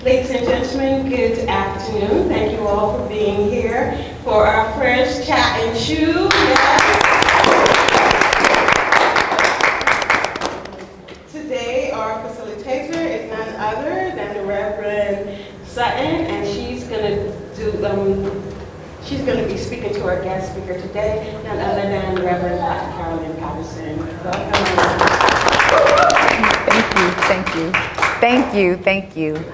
Ladies and gentlemen, good afternoon. Thank you all for being here for our first Chat and Chew. Yes. Today, our facilitator is none other than the Reverend Sutton, and she's going to be speaking to our guest speaker today, none other than Reverend Dr. Carolyn Patterson. Welcome. Thank you.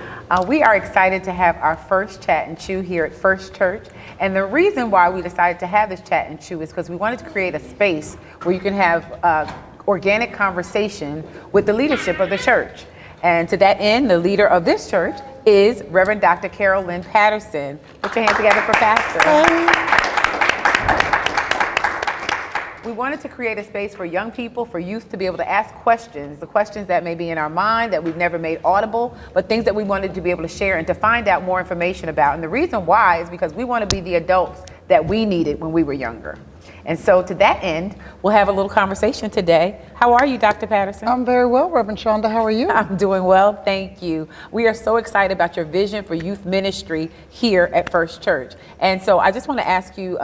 We are excited to have our first Chat and Chew here at First Church. And the reason why we decided to have this Chat and Chew is because we wanted to create a space where you can have organic conversation with the leadership of the church. And to that end, the leader of this church is Reverend Dr. Carolyn Patterson. Put your hands together for Pastor. We wanted to create a space for young people, for youth to be able to ask questions, the questions that may be in our mind that we've never made audible, but things that we wanted to be able to share and to find out more information about. And the reason why is because we want to be the adults that we needed when we were younger. And so to that end, we'll have a little conversation today. How are you, Dr. Patterson? I'm very well, Reverend Shonda. How are you? I'm doing well, thank you. We are so excited about your vision for youth ministry here at First Church. And so I just want to ask you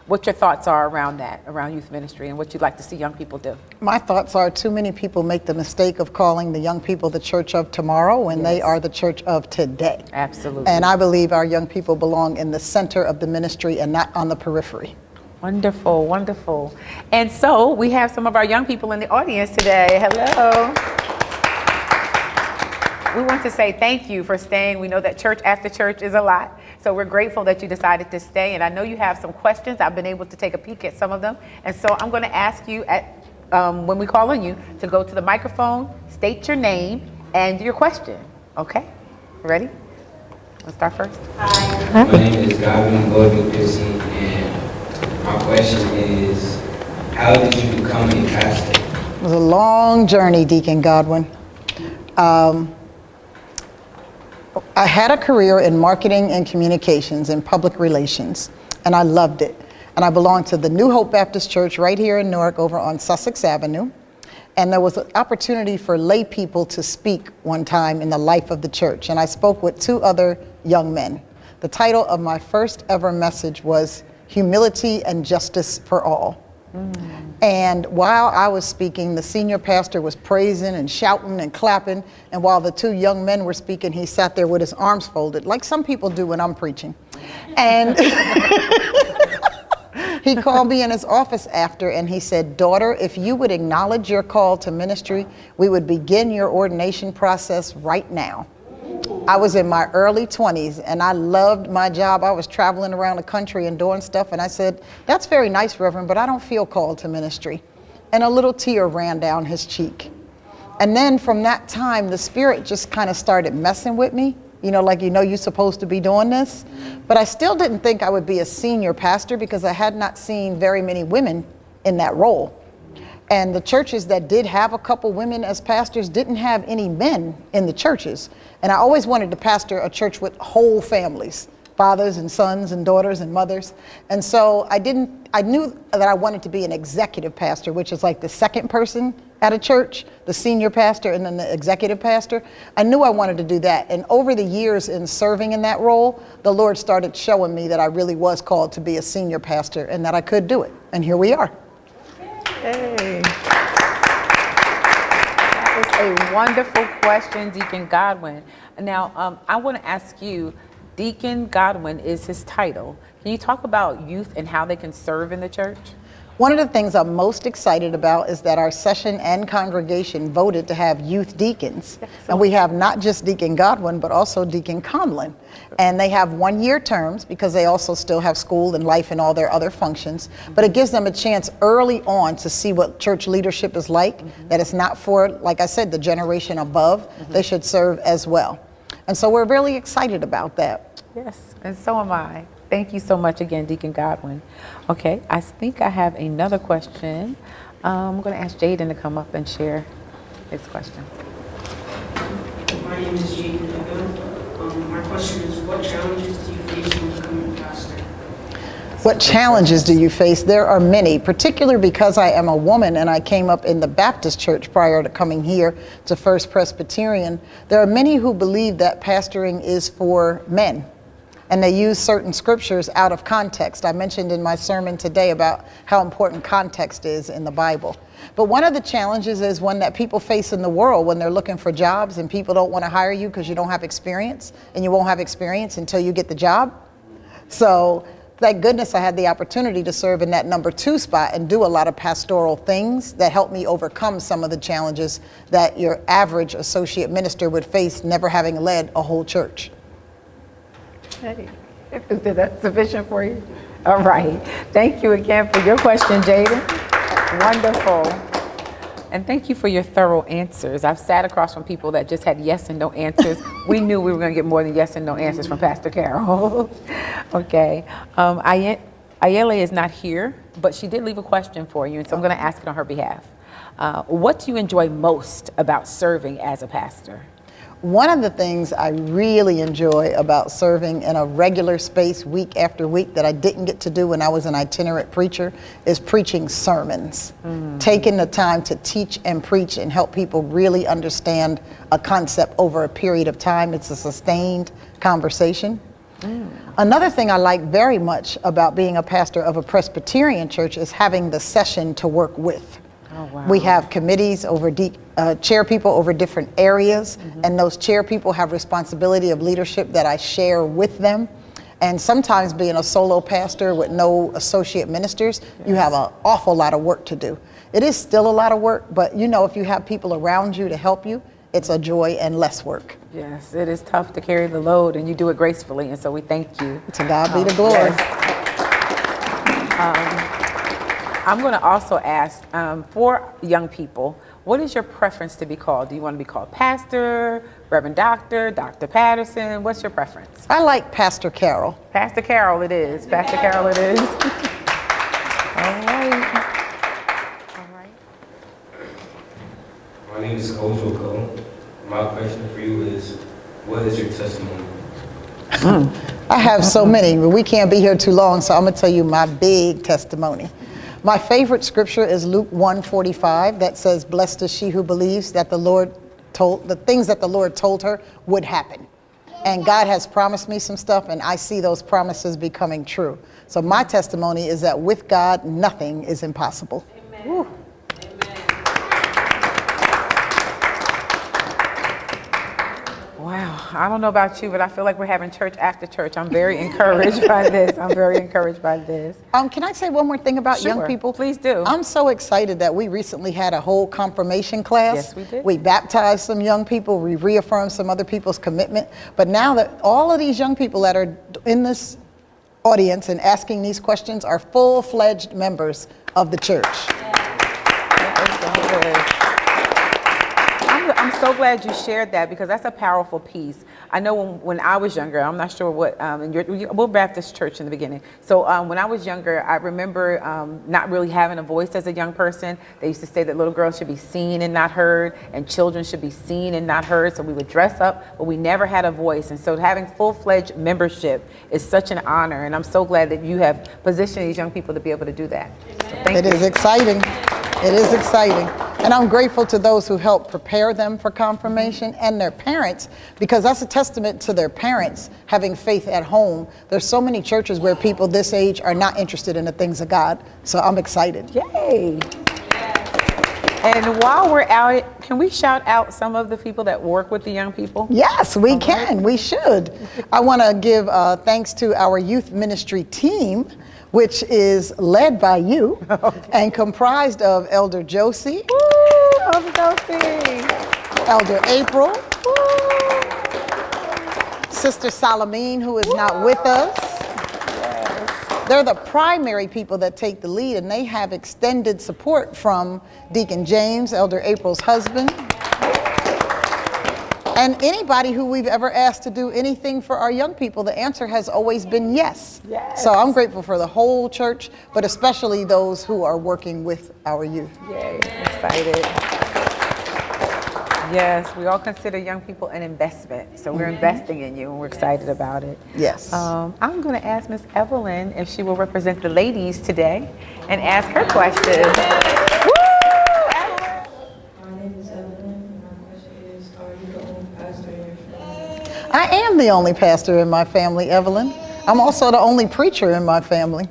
what your thoughts are around that, around youth ministry, and what you'd like to see young people do. My thoughts are too many people make the mistake of calling the young people the church of tomorrow when they are the church of today. Absolutely. And I believe our young people belong in the center of the ministry and not on the periphery. Wonderful, wonderful. And so we have some of our young people in the audience today. Hello. We want to say thank you for staying. We know that church after church is a lot. So we're grateful that you decided to stay. And I know you have some questions. I've been able to take a peek at some of them. And so I'm going to ask you when we call on you to go to the microphone, state your name and your question. Okay? Ready? Let's start first. Hi. My name is Gavin Gordon-Chrissy, and my question is, how did you become a pastor? It was a long journey, Deacon Godwin. I had a career in marketing and communications and public relations, and I loved it. And I belonged to the New Hope Baptist Church right here in Newark over on Sussex Avenue. And there was an opportunity for lay people to speak one time in the life of the church. And I spoke with two other young men. The title of my first ever message was Humility and Justice for All. And while I was speaking, the senior pastor was praising and shouting and clapping. And while the two young men were speaking, he sat there with his arms folded, like some people do when I'm preaching. And he called me in his office after and he said, "Daughter, if you would acknowledge your call to ministry, we would begin your ordination process right now." I was in my early 20s and I loved my job. I was traveling around the country and doing stuff. And I said, "That's very nice, Reverend, but I don't feel called to ministry." And a little tear ran down his cheek. And then from that time, the Spirit just kind of started messing with me. You're supposed to be doing this. But I still didn't think I would be a senior pastor because I had not seen very many women in that role. And the churches that did have a couple women as pastors didn't have any men in the churches. And I always wanted to pastor a church with whole families, fathers and sons and daughters and mothers. And so I knew that I wanted to be an executive pastor, which is like the second person at a church, the senior pastor and then the executive pastor. I knew I wanted to do that. And over the years in serving in that role, the Lord started showing me that I really was called to be a senior pastor and that I could do it. And here we are. Hey. That is a wonderful question, Deacon Godwin. Now, I want to ask you, Deacon Godwin is his title. Can you talk about youth and how they can serve in the church? One of the things I'm most excited about is that our session and congregation voted to have youth deacons. And we have not just Deacon Godwin, but also Deacon Conlon. And they have 1-year terms because they also still have school and life and all their other functions. But it gives them a chance early on to see what church leadership is like, that it's not for, like I said, the generation above. They should serve as well. And so we're really excited about that. Yes, and so am I. Thank you so much again, Deacon Godwin. Okay, I think I have another question. I'm going to ask Jaden to come up and share his question. My name is Jaden Duggan. My question is, what challenges do you face when becoming a pastor? What challenges do you face? There are many, particularly because I am a woman and I came up in the Baptist church prior to coming here to First Presbyterian. There are many who believe that pastoring is for men, and they use certain scriptures out of context. I mentioned in my sermon today about how important context is in the Bible. But one of the challenges is one that people face in the world when they're looking for jobs and people don't want to hire you because you don't have experience, and you won't have experience until you get the job. So thank goodness I had the opportunity to serve in that number 2 spot and do a lot of pastoral things that helped me overcome some of the challenges that your average associate minister would face, never having led a whole church. Hey, is that sufficient for you? All right. Thank you again for your question, Jaden. Wonderful. And thank you for your thorough answers. I've sat across from people that just had yes and no answers. We knew we were going to get more than yes and no answers from Pastor Carol. Okay. Ayele is not here, but she did leave a question for you, and so I'm going to ask it on her behalf. What do you enjoy most about serving as a pastor? One of the things I really enjoy about serving in a regular space week after week that I didn't get to do when I was an itinerant preacher is preaching sermons. Taking the time to teach and preach and help people really understand a concept over a period of time. It's a sustained conversation. Another thing I like very much about being a pastor of a Presbyterian church is having the session to work with. Oh, wow. We have committees over chair people over different areas, and those chair people have responsibility of leadership that I share with them. And sometimes being a solo pastor with no associate ministers, you have an awful lot of work to do. It is still a lot of work, but you know, if you have people around you to help you, it's a joy and less work. Yes, it is tough to carry the load, and you do it gracefully, and so we thank you. To God be the glory. Yes. I'm going to also ask, for young people, what is your preference to be called? Do you want to be called Pastor, Reverend Doctor, Dr. Patterson? What's your preference? I like Pastor Carol. Pastor Carol it is. Pastor Carol it is. All right. All right. My name is Kojo Ko. My question for you is, what is your testimony? I have so many, but we can't be here too long, so I'm going to tell you my big testimony. My favorite scripture is Luke 1:45 that says, "Blessed is she who believes that the things that the Lord told her would happen." And God has promised me some stuff, and I see those promises becoming true. So my testimony is that with God, nothing is impossible. Amen. Wow. I don't know about you, but I feel like we're having church after church. I'm very encouraged by this. I'm very encouraged by this. Can I say one more thing about young Sure, people? please do. I'm so excited that we recently had a whole confirmation class. Yes, we did. We baptized some young people. We reaffirmed some other people's commitment. But now that all of these young people that are in this audience and asking these questions are full-fledged members of the church. I'm so glad you shared that, because that's a powerful piece. I know when I was younger, I'm not sure what, we're Baptist church in the beginning. So when I was younger, I remember not really having a voice as a young person. They used to say that little girls should be seen and not heard, and children should be seen and not heard. So we would dress up, but we never had a voice. And so having full-fledged membership is such an honor. And I'm so glad that you have positioned these young people to be able to do that. So thank you. It is exciting. It is exciting. And I'm grateful to those who helped prepare them for confirmation and their parents, because that's a testament to their parents having faith at home. There's so many churches where people this age are not interested in the things of God. So I'm excited. Yay. And while we're out, can we shout out some of the people that work with the young people? Yes, we can. We should. I want to give thanks to our youth ministry team, which is led by you and comprised of Elder Josie, Elder Josie, Elder April, Sister Salamine, who is not with us. They're the primary people that take the lead, and they have extended support from Deacon James, Elder April's husband, and anybody who we've ever asked to do anything for our young people. The answer has always been yes. Yes. So I'm grateful for the whole church, but especially those who are working with our youth. Yay, excited. Yes, we all consider young people an investment. So we're investing in you and we're excited about it. Yes. I'm going to ask Miss Evelyn if she will represent the ladies today and ask her question. My name is Evelyn, and my question is, are you the only pastor in your family? I am the only pastor in my family, Evelyn. I'm also the only preacher in my family.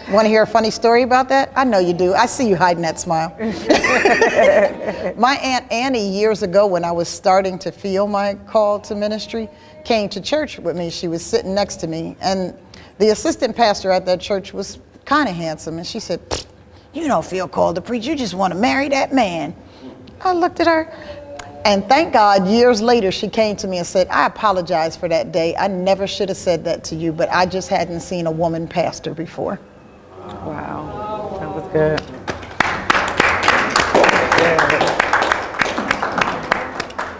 Want to hear a funny story about that? I know you do. I see you hiding that smile. My Aunt Annie, years ago, when I was starting to feel my call to ministry, came to church with me. She was sitting next to me, and the assistant pastor at that church was kind of handsome, and she said, "You don't feel called to preach. You just want to marry that man." I looked at her, and thank God, years later, she came to me and said, "I apologize for that day. I never should have said that to you, but I just hadn't seen a woman pastor before." Wow, that was good.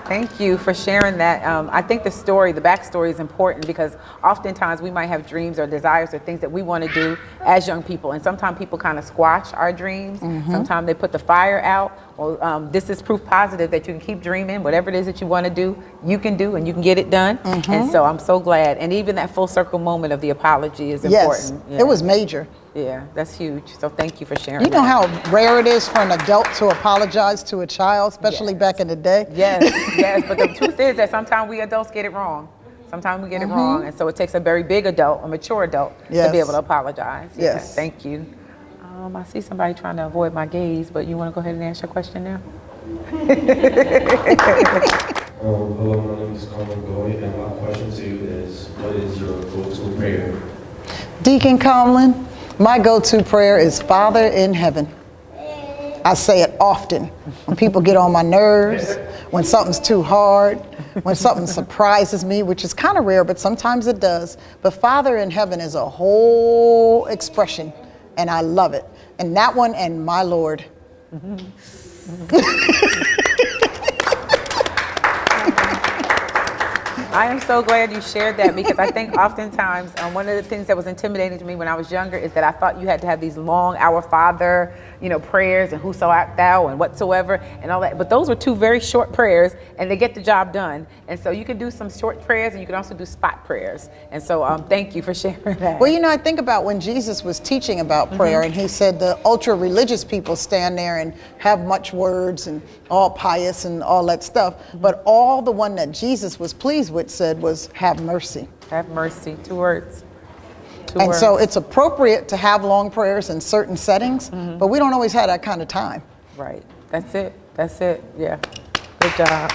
Thank you for sharing that. I think the backstory is important because oftentimes we might have dreams or desires or things that we want to do as young people. And sometimes people kind of squash our dreams. Sometimes they put the fire out. Well, this is proof positive that you can keep dreaming. Whatever it is that you want to do, you can do and you can get it done. And so I'm so glad. And even that full circle moment of the apology is important. Yes, it was major. Yeah, that's huge. So thank you for sharing. You know that. how rare it is for an adult to apologize to a child, especially back in the day? Yes, yes. But the truth is that sometimes we adults get it wrong. Sometimes we get it wrong. And so it takes a very big adult, a mature adult, to be able to apologize. Yeah, Yes. thank you. I see somebody trying to avoid my gaze, but you want to go ahead and ask your question now? Hello, my name is Carmen Goy, and my question to you is, what is your go-to prayer? Deacon Comlin, my go-to prayer is Father in heaven. I say it often when people get on my nerves, when something's too hard, when something surprises me, which is kind of rare, but sometimes it does. But Father in heaven is a whole expression, and I love it. And that one and my Lord. I am so glad you shared that because I think oftentimes one of the things that was intimidating to me when I was younger is that I thought you had to have these long Our Father, prayers and whoso art thou and whatsoever and all that. But those were two very short prayers and they get the job done. And so you can do some short prayers and you can also do spot prayers. And so thank you for sharing that. Well, I think about when Jesus was teaching about prayer and he said the ultra religious people stand there and have much words and all pious and all that stuff. But all the one that Jesus was pleased with said was have mercy. Have mercy, 2 words. And so it's appropriate to have long prayers in certain settings, but we don't always have that kind of time. Right, that's it, yeah. Good job.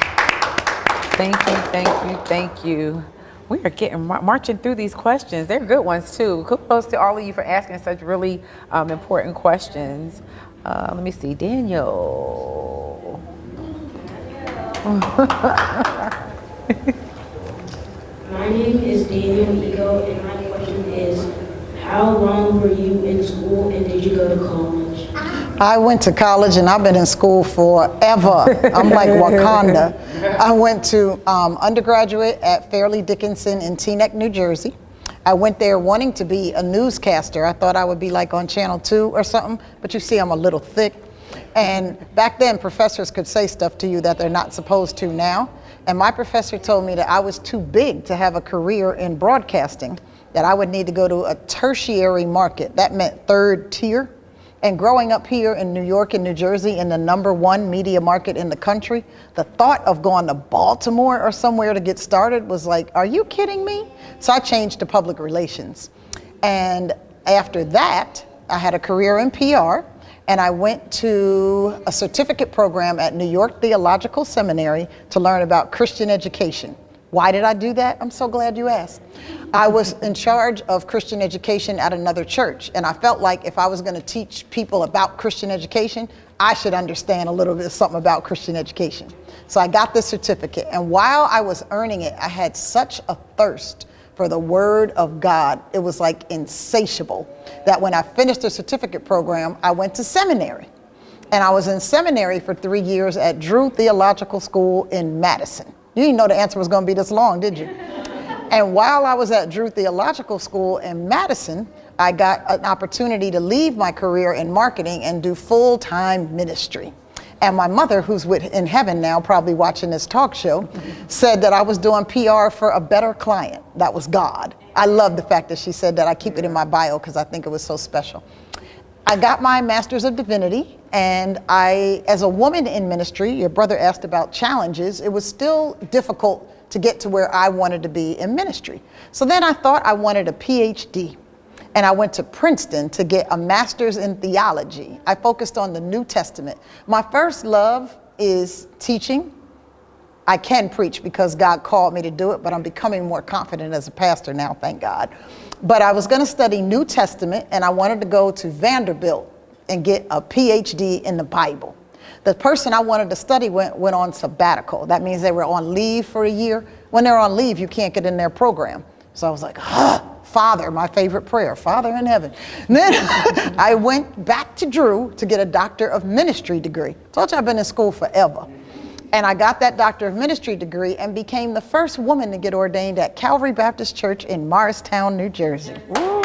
Thank you, thank you, thank you. We are getting marching through these questions. They're good ones too. Kudos to all of you for asking such really important questions. Let me see, Daniel. My name is Daniel Ego, and my question is, how long were you in school and did you go to college? I went to college and I've been in school forever. I'm like Wakanda. I went to undergraduate at Fairleigh Dickinson in Teaneck, New Jersey. I went there wanting to be a newscaster. I thought I would be like on Channel 2 or something, but you see I'm a little thick. And back then professors could say stuff to you that they're not supposed to now. And my professor told me that I was too big to have a career in broadcasting, that I would need to go to a tertiary market. That meant 3rd tier. And growing up here in New York and New Jersey in the #1 media market in the country, the thought of going to Baltimore or somewhere to get started was like, are you kidding me? So I changed to public relations. And after that, I had a career in PR. And I went to a certificate program at New York Theological Seminary to learn about Christian education. Why did I do that? I'm so glad you asked. I was in charge of Christian education at another church, and I felt like if I was going to teach people about Christian education, I should understand a little bit of something about Christian education. So I got this certificate, and while I was earning it, I had such a thirst for the Word of God. It was like insatiable that when I finished the certificate program, I went to seminary. And I was in seminary for 3 years at Drew Theological School in Madison. You didn't know the answer was going to be this long, did you? And while I was at Drew Theological School in Madison, I got an opportunity to leave my career in marketing and do full-time ministry. And my mother, who's in heaven now, probably watching this talk show, said that I was doing PR for a better client. That was God. I love the fact that she said that. I keep it in my bio because I think it was so special. I got my Master's of Divinity, and as a woman in ministry, your brother asked about challenges, it was still difficult to get to where I wanted to be in ministry. So then I thought I wanted a PhD, and I went to Princeton to get a Master's in Theology. I focused on the New Testament. My first love is teaching. I can preach because God called me to do it, but I'm becoming more confident as a pastor now, thank God. But I was going to study New Testament, and I wanted to go to Vanderbilt and get a PhD in the Bible. The person I wanted to study went on sabbatical. That means they were on leave for a year. When they're on leave, you can't get in their program. So I was like, Father, my favorite prayer, Father in heaven. And then I went back to Drew to get a Doctor of Ministry degree. Told you I've been in school forever. And I got that Doctor of Ministry degree and became the first woman to get ordained at Calvary Baptist Church in Morristown, New Jersey. Woo.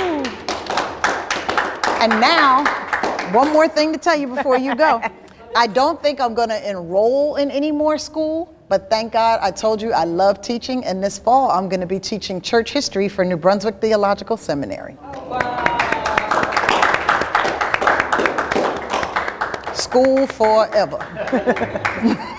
And now, one more thing to tell you before you go. I don't think I'm going to enroll in any more school, but thank God, I told you I love teaching, and this fall I'm going to be teaching church history for New Brunswick Theological Seminary. Oh, wow. School forever.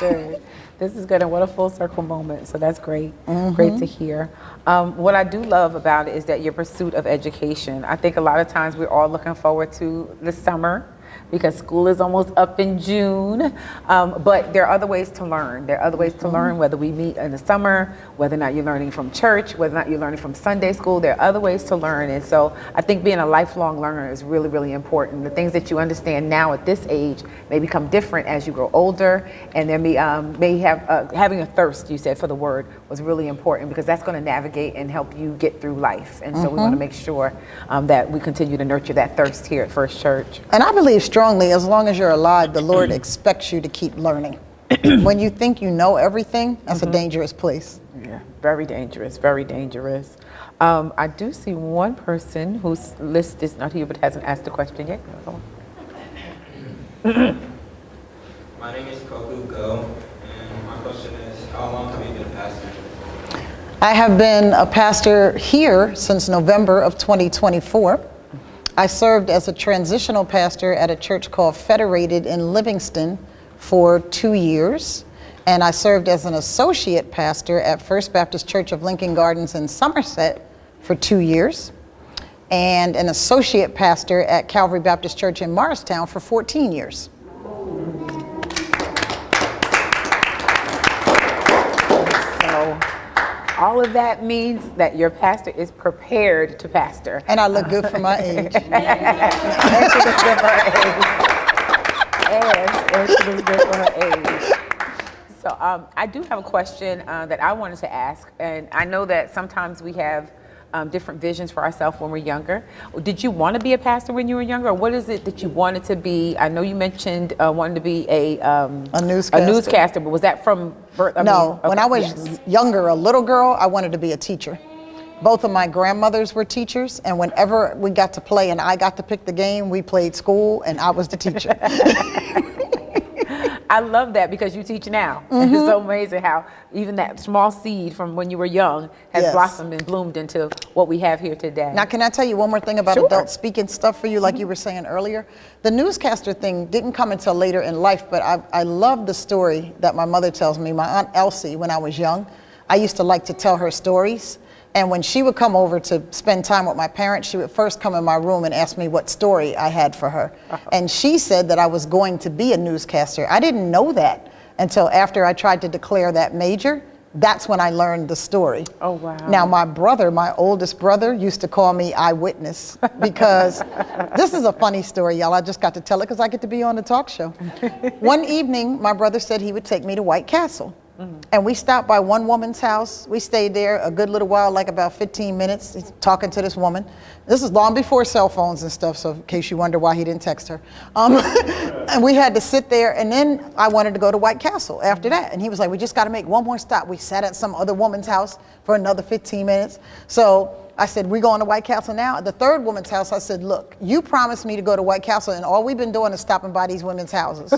Good. This is good, and what a full circle moment. So that's great. Great to hear. What I do love about it is that your pursuit of education. I think a lot of times we're all looking forward to the summer because school is almost up in June. But there are other ways to learn. There are other ways to learn, whether we meet in the summer, whether or not you're learning from church, whether or not you're learning from Sunday school. There are other ways to learn. And so I think being a lifelong learner is really, really important. The things that you understand now at this age may become different as you grow older. And there may have, having a thirst, you said, for the word was really important because that's going to navigate and help you get through life. And so we want to make sure that we continue to nurture that thirst here at First Church. And I believe strongly, as long as you're alive, the Lord expects you to keep learning. When you think you know everything, that's a dangerous place. Yeah, very dangerous, very dangerous. I do see one person whose list is not here but hasn't asked a question yet. My name is Koku Go, and my question is, how long have you been a pastor? I have been a pastor here since November of 2024. I served as a transitional pastor at a church called Federated in Livingston for 2 years. And I served as an associate pastor at First Baptist Church of Lincoln Gardens in Somerset for 2 years. And an associate pastor at Calvary Baptist Church in Morristown for 14 years. So all of that means that your pastor is prepared to pastor. And I look good for my age. And she looks good for her age. And she looks good for her age. So I do have a question that I wanted to ask. And I know that sometimes we have different visions for ourselves when we're younger. Did you want to be a pastor when you were younger, or what is it that you wanted to be? I know you mentioned wanting to be a newscaster, but was that from birth? No, when I was younger, a little girl, I wanted to be a teacher. Both of my grandmothers were teachers, and whenever we got to play and I got to pick the game, we played school and I was the teacher. I love that because you teach now. And it's so amazing how even that small seed from when you were young has blossomed and bloomed into what we have here today. Now, can I tell you one more thing about adult speaking stuff for you, like you were saying earlier? The newscaster thing didn't come until later in life, but I love the story that my mother tells me. My Aunt Elsie, when I was young, I used to like to tell her stories. And when she would come over to spend time with my parents, she would first come in my room and ask me what story I had for her. And she said that I was going to be a newscaster. I didn't know that until after I tried to declare that major. That's when I learned the story. Oh, wow. Now, my brother, my oldest brother, used to call me Eyewitness because this is a funny story, y'all. I just got to tell it because I get to be on the talk show. One evening, my brother said he would take me to White Castle. And we stopped by one woman's house. We stayed there a good little while, like about 15 minutes, talking to this woman. This is long before cell phones and stuff, so in case you wonder why he didn't text her. And we had to sit there, and then I wanted to go to White Castle after that. And he was like, we just got to make one more stop. We sat at some other woman's house for another 15 minutes. So I said, we going to White Castle now? At the third woman's house, I said, look, you promised me to go to White Castle, and all we've been doing is stopping by these women's houses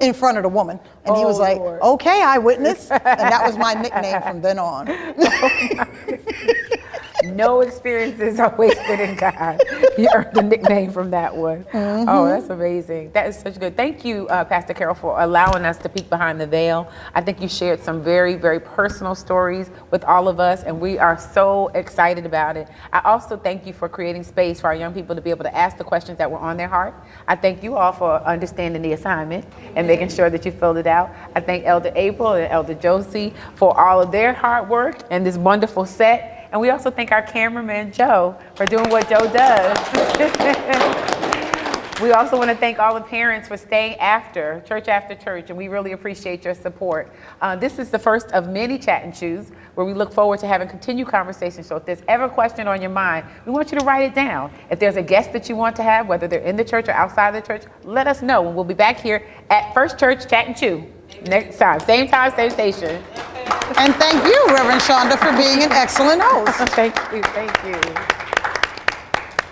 in front of the woman. And he was like, Lord. okay, eyewitness. And that was my nickname from then on. No experiences are wasted in God. You earned the nickname from that one. Oh, that's amazing. That is such good. Thank you, Pastor Carol, for allowing us to peek behind the veil. I think you shared some very, very personal stories with all of us, and we are so excited about it. I also thank you for creating space for our young people to be able to ask the questions that were on their heart. I thank you all for understanding the assignment and making sure that you filled it out. I thank Elder April and Elder Josie for all of their hard work and this wonderful set. And we also thank our cameraman, Joe, for doing what Joe does. We also want to thank all the parents for staying after church, and we really appreciate your support. This is the first of many Chat and Choose, where we look forward to having continued conversations. So if there's ever a question on your mind, we want you to write it down. If there's a guest that you want to have, whether they're in the church or outside the church, let us know. And we'll be back here at First Church Chat and Chew next time, same station. And thank you, Reverend Shonda, for being an excellent host. Thank you.